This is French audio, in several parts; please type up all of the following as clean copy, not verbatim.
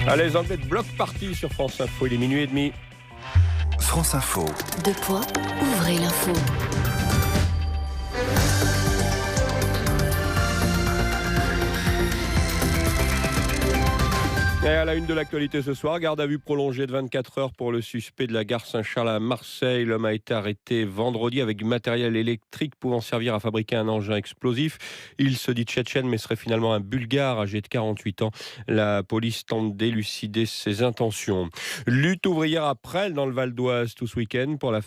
Allez, les Anglais de bloc party sur France Info, il est minuit et demi. France Info. Deux points, ouvrez l'info. Et à la une de l'actualité ce soir, garde à vue prolongée de 24 heures pour le suspect de la gare Saint-Charles à Marseille. L'homme a été arrêté vendredi avec du matériel électrique pouvant servir à fabriquer un engin explosif. Il se dit tchétchène mais serait finalement un Bulgare âgé de 48 ans. La police tente d'élucider ses intentions. Lutte ouvrière à Presles dans le Val d'Oise tout ce week-end pour la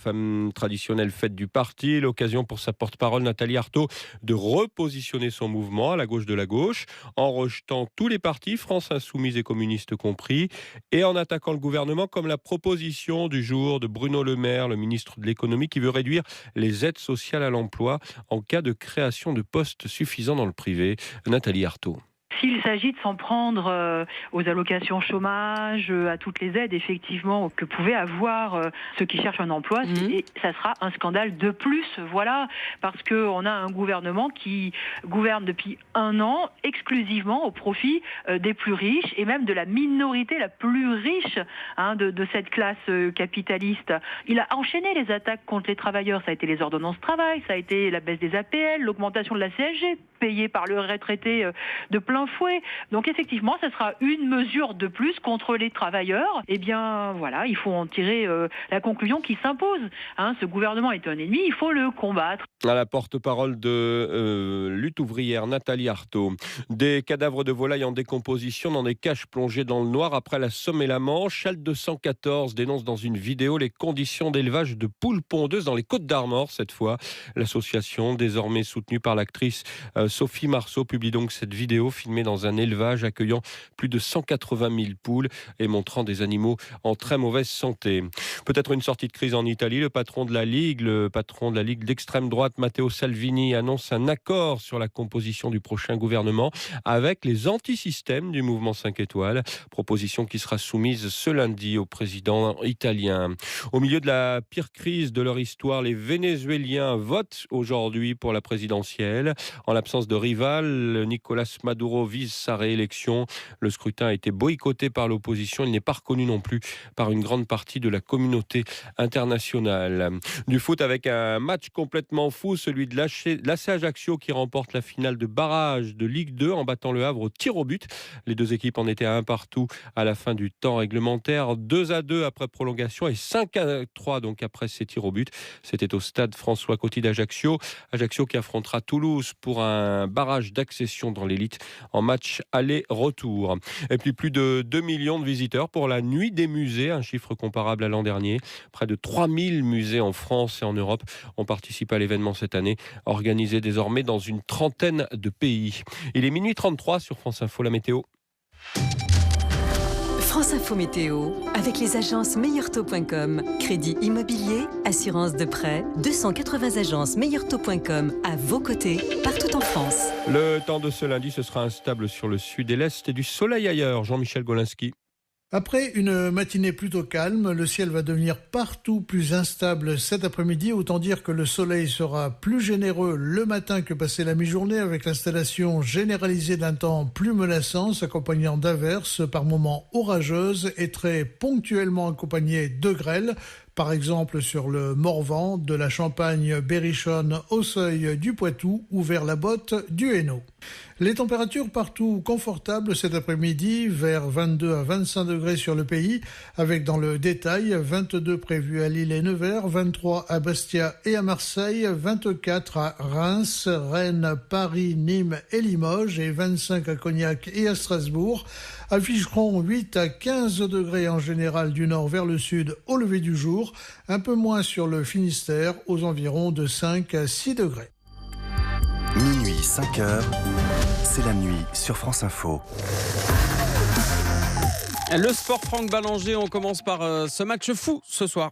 traditionnelle fête du parti. L'occasion pour sa porte-parole Nathalie Arthaud de repositionner son mouvement à la gauche de la gauche en rejetant tous les partis, France Insoumise et communistes compris, et en attaquant le gouvernement comme la proposition du jour de Bruno Le Maire, le ministre de l'économie, qui veut réduire les aides sociales à l'emploi en cas de création de postes suffisants dans le privé. Nathalie Arthaud. S'il s'agit de s'en prendre aux allocations chômage, à toutes les aides effectivement que pouvaient avoir ceux qui cherchent un emploi, et ça sera un scandale de plus, voilà, parce qu'on a un gouvernement qui gouverne depuis un an exclusivement au profit des plus riches et même de la minorité la plus riche de cette classe capitaliste. Il a enchaîné les attaques contre les travailleurs, ça a été les ordonnances travail, ça a été la baisse des APL, l'augmentation de la CSG payée par le retraité de plein fouet. Donc effectivement, ce sera une mesure de plus contre les travailleurs. Eh bien voilà, il faut en tirer la conclusion qui s'impose. Ce gouvernement est un ennemi, il faut le combattre. À la porte-parole de Lutte ouvrière, Nathalie Arthaud. Des cadavres de volailles en décomposition dans des cages plongées dans le noir après la Somme et la Manche. Chalt 214 dénonce dans une vidéo les conditions d'élevage de poules pondeuses dans les Côtes-d'Armor cette fois. L'association, désormais soutenue par l'actrice Sophie Marceau, publie donc cette vidéo filmée dans un élevage accueillant plus de 180 000 poules et montrant des animaux en très mauvaise santé. Peut-être une sortie de crise en Italie. Le patron de la Ligue d'extrême droite, Matteo Salvini, annonce un accord sur la composition du prochain gouvernement avec les antisystèmes du mouvement 5 étoiles. Proposition qui sera soumise ce lundi au président italien. Au milieu de la pire crise de leur histoire, les Vénézuéliens votent aujourd'hui pour la présidentielle. En l'absence de rival, Nicolás Maduro vise sa réélection. Le scrutin a été boycotté par l'opposition. Il n'est pas reconnu non plus par une grande partie de la communauté internationale. Du foot avec un match complètement fou, celui de l'AC Ajaccio qui remporte la finale de barrage de Ligue 2 en battant le Havre au tir au but. Les deux équipes en étaient à un partout à la fin du temps réglementaire, 2-2 après prolongation et 5-3 donc après ces tirs au but. C'était au stade François Coty d'Ajaccio. Ajaccio qui affrontera Toulouse pour un barrage d'accession dans l'élite en match aller-retour. Et puis plus de 2 millions de visiteurs pour la nuit des musées, un chiffre comparable à l'an dernier. Près de 3000 musées en France et en Europe ont participé à l'événement cette année, organisé désormais dans une trentaine de pays. Il est minuit 33 sur France Info, la météo. France Info Météo, avec les agences meilleurtaux.com. Crédit immobilier, assurance de prêt, 280 agences meilleurtaux.com à vos côtés, partout en France. Le temps de ce lundi, ce sera instable sur le sud et l'est et du soleil ailleurs. Jean-Michel Golinski. Après une matinée plutôt calme, le ciel va devenir partout plus instable cet après-midi. Autant dire que le soleil sera plus généreux le matin que passé la mi-journée, avec l'installation généralisée d'un temps plus menaçant, s'accompagnant d'averses par moments orageuses et très ponctuellement accompagnées de grêles. Par exemple sur le Morvan, de la Champagne-Berrichonne au seuil du Poitou ou vers la botte du Hainaut. Les températures partout confortables cet après-midi, vers 22 à 25 degrés sur le pays, avec dans le détail 22 prévus à Lille et Nevers, 23 à Bastia et à Marseille, 24 à Reims, Rennes, Paris, Nîmes et Limoges et 25 à Cognac et à Strasbourg. Afficheront 8 à 15 degrés en général du nord vers le sud au lever du jour, un peu moins sur le Finistère, aux environs de 5 à 6 degrés. Minuit 5 heures, c'est la nuit sur France Info. Le sport, Franck Ballanger, on commence par ce match fou ce soir.